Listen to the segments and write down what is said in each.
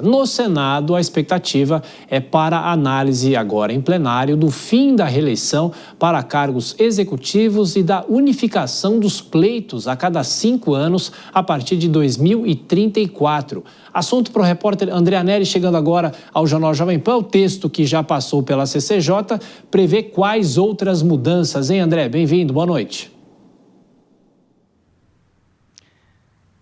No Senado, a expectativa é para a análise agora em plenário do fim da reeleição para cargos executivos e da unificação dos pleitos a cada 5 anos a partir de 2034. Assunto para o repórter André Neri, chegando agora ao Jornal Jovem Pan. O texto que já passou pela CCJ prevê quais outras mudanças, hein, André? Bem-vindo, boa noite.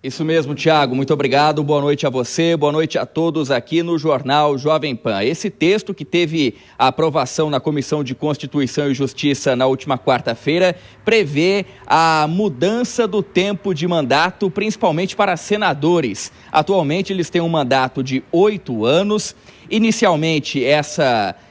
Isso mesmo, Tiago, muito obrigado, boa noite a você, boa noite a todos aqui no Jornal Jovem Pan. Esse texto que teve a aprovação na Comissão de Constituição e Justiça na última quarta-feira prevê a mudança do tempo de mandato, principalmente para senadores. Atualmente eles têm um mandato de 8 anos. Inicialmente,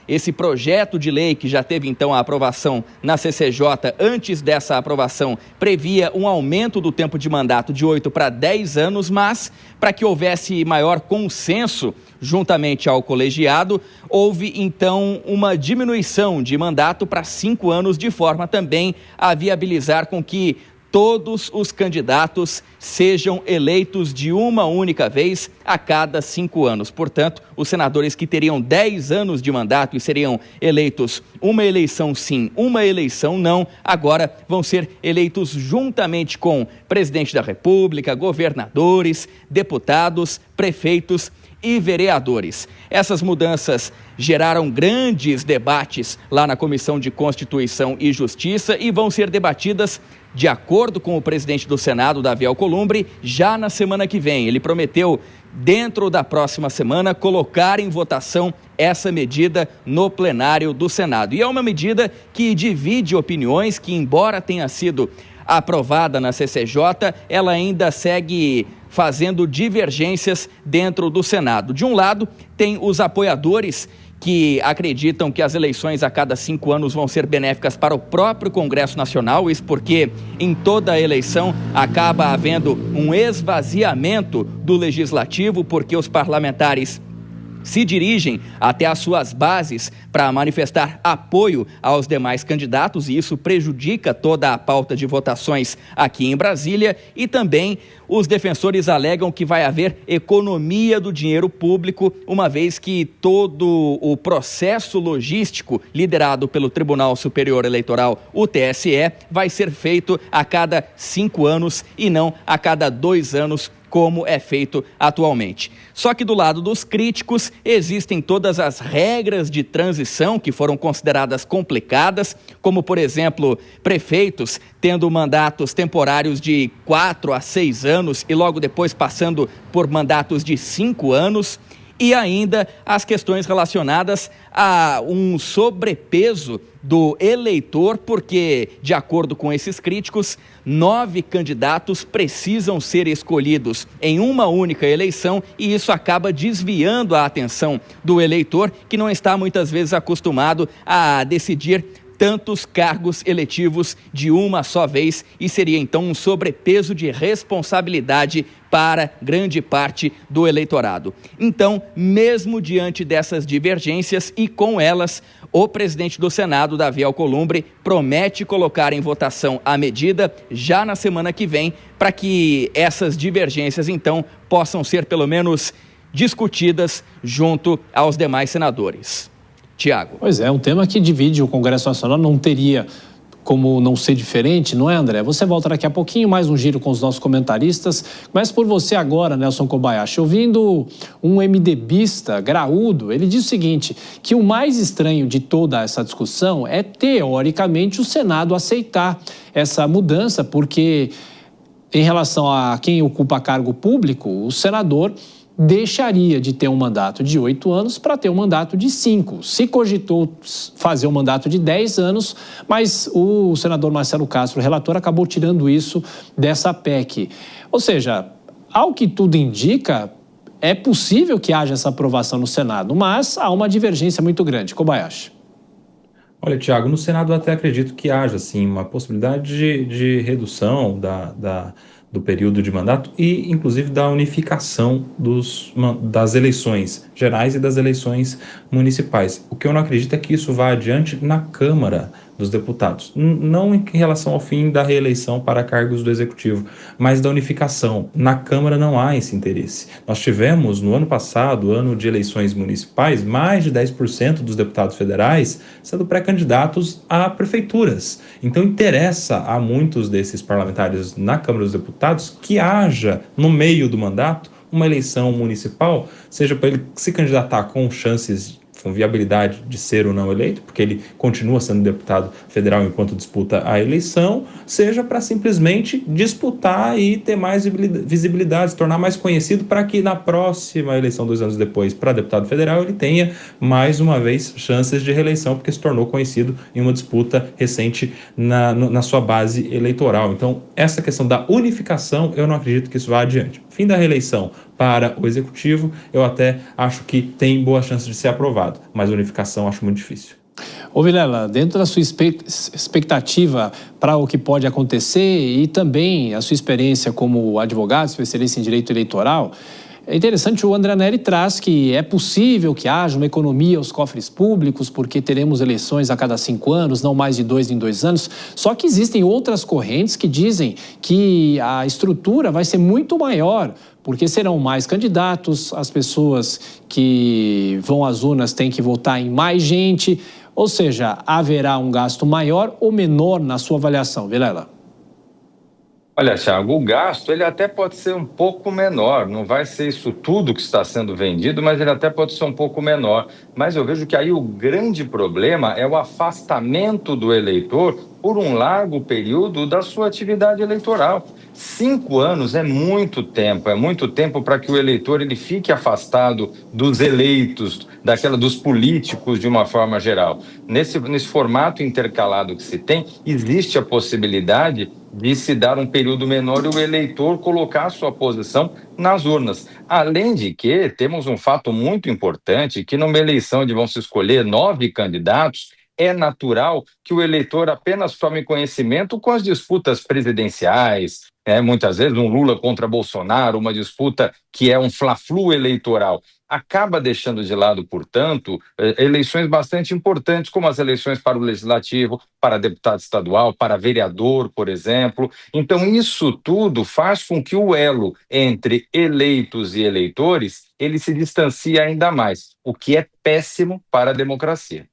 esse projeto de lei, que já teve então a aprovação na CCJ, antes dessa aprovação, previa um aumento do tempo de mandato de 8 para 10 anos, mas para que houvesse maior consenso juntamente ao colegiado, houve então uma diminuição de mandato para 5 anos, de forma também a viabilizar com que todos os candidatos sejam eleitos de uma única vez a cada 5 anos. Portanto, os senadores que teriam 10 anos de mandato e seriam eleitos uma eleição sim, uma eleição não, agora vão ser eleitos juntamente com presidente da República, governadores, deputados, prefeitos e vereadores. Essas mudanças geraram grandes debates lá na Comissão de Constituição e Justiça e vão ser debatidas, de acordo com o presidente do Senado, Davi Alcolumbre, já na semana que vem. Ele prometeu, dentro da próxima semana, colocar em votação essa medida no plenário do Senado. E é uma medida que divide opiniões, que embora tenha sido aprovada na CCJ, ela ainda segue fazendo divergências dentro do Senado. De um lado, tem os apoiadores que acreditam que as eleições a cada 5 anos vão ser benéficas para o próprio Congresso Nacional, isso porque em toda eleição acaba havendo um esvaziamento do Legislativo, porque os parlamentares se dirigem até as suas bases para manifestar apoio aos demais candidatos, e isso prejudica toda a pauta de votações aqui em Brasília. E também os defensores alegam que vai haver economia do dinheiro público, uma vez que todo o processo logístico liderado pelo Tribunal Superior Eleitoral, o TSE, vai ser feito a cada 5 anos e não a cada 2 anos, como é feito atualmente. Só que do lado dos críticos existem todas as regras de transição que foram consideradas complicadas, como, por exemplo, prefeitos tendo mandatos temporários de 4 a 6 anos e logo depois passando por mandatos de 5 anos. E ainda as questões relacionadas a um sobrepeso do eleitor, porque, de acordo com esses críticos, 9 candidatos precisam ser escolhidos em uma única eleição e isso acaba desviando a atenção do eleitor, que não está muitas vezes acostumado a decidir tantos cargos eletivos de uma só vez, e seria então um sobrepeso de responsabilidade para grande parte do eleitorado. Então, mesmo diante dessas divergências e com elas, o presidente do Senado, Davi Alcolumbre, promete colocar em votação a medida já na semana que vem, para que essas divergências então possam ser pelo menos discutidas junto aos demais senadores. Tiago. Pois é, um tema que divide o Congresso Nacional, não teria como não ser diferente, não é, André? Você volta daqui a pouquinho, mais um giro com os nossos comentaristas. Começa por você agora, Nelson Kobayashi. Ouvindo um MDBista graúdo, ele diz o seguinte, que o mais estranho de toda essa discussão é, teoricamente, o Senado aceitar essa mudança, porque, em relação a quem ocupa cargo público, o senador deixaria de ter um mandato de 8 anos para ter um mandato de 5. Se cogitou fazer um mandato de 10 anos, mas o senador Marcelo Castro, o relator, acabou tirando isso dessa PEC. Ou seja, ao que tudo indica, é possível que haja essa aprovação no Senado, mas há uma divergência muito grande. Kobayashi. Olha, Tiago, no Senado eu até acredito que haja, sim, uma possibilidade de redução do período de mandato e, inclusive, da unificação das eleições gerais e das eleições municipais. O que eu não acredito é que isso vá adiante na Câmara dos deputados. Não em relação ao fim da reeleição para cargos do Executivo, mas da unificação. Na Câmara não há esse interesse. Nós tivemos, no ano passado, ano de eleições municipais, mais de 10% dos deputados federais sendo pré-candidatos a prefeituras. Então interessa a muitos desses parlamentares na Câmara dos Deputados que haja, no meio do mandato, uma eleição municipal, seja para ele se candidatar com chances, com viabilidade de ser ou não eleito, porque ele continua sendo deputado federal enquanto disputa a eleição, seja para simplesmente disputar e ter mais visibilidade, se tornar mais conhecido, para que na próxima eleição, 2 anos depois, para deputado federal, ele tenha mais uma vez chances de reeleição, porque se tornou conhecido em uma disputa recente na sua base eleitoral. Então, essa questão da unificação, eu não acredito que isso vá adiante. Fim da reeleição para o Executivo, eu até acho que tem boa chance de ser aprovado, mas a unificação acho muito difícil. Ô Vilela, dentro da sua expectativa para o que pode acontecer e também a sua experiência como advogado, especialista em direito eleitoral, é interessante, o André Neri traz que é possível que haja uma economia aos cofres públicos, porque teremos eleições a cada 5 anos, não mais de 2 em 2 anos. Só que existem outras correntes que dizem que a estrutura vai ser muito maior, porque serão mais candidatos, as pessoas que vão às urnas têm que votar em mais gente, ou seja, haverá um gasto maior ou menor na sua avaliação, Vilela? Olha, Thiago, o gasto ele até pode ser um pouco menor, não vai ser isso tudo que está sendo vendido, mas ele até pode ser um pouco menor. Mas eu vejo que aí o grande problema é o afastamento do eleitor por um largo período da sua atividade eleitoral. 5 anos é muito tempo para que o eleitor ele fique afastado dos eleitos, dos políticos de uma forma geral. Nesse formato intercalado que se tem, existe a possibilidade de se dar um período menor e o eleitor colocar a sua posição nas urnas. Além de que temos um fato muito importante, que numa eleição onde vão se escolher 9 candidatos, é natural que o eleitor apenas tome conhecimento com as disputas presidenciais, muitas vezes um Lula contra Bolsonaro, uma disputa que é um fla-flu eleitoral. Acaba deixando de lado, portanto, eleições bastante importantes, como as eleições para o Legislativo, para deputado estadual, para vereador, por exemplo. Então, isso tudo faz com que o elo entre eleitos e eleitores ele se distancie ainda mais, o que é péssimo para a democracia.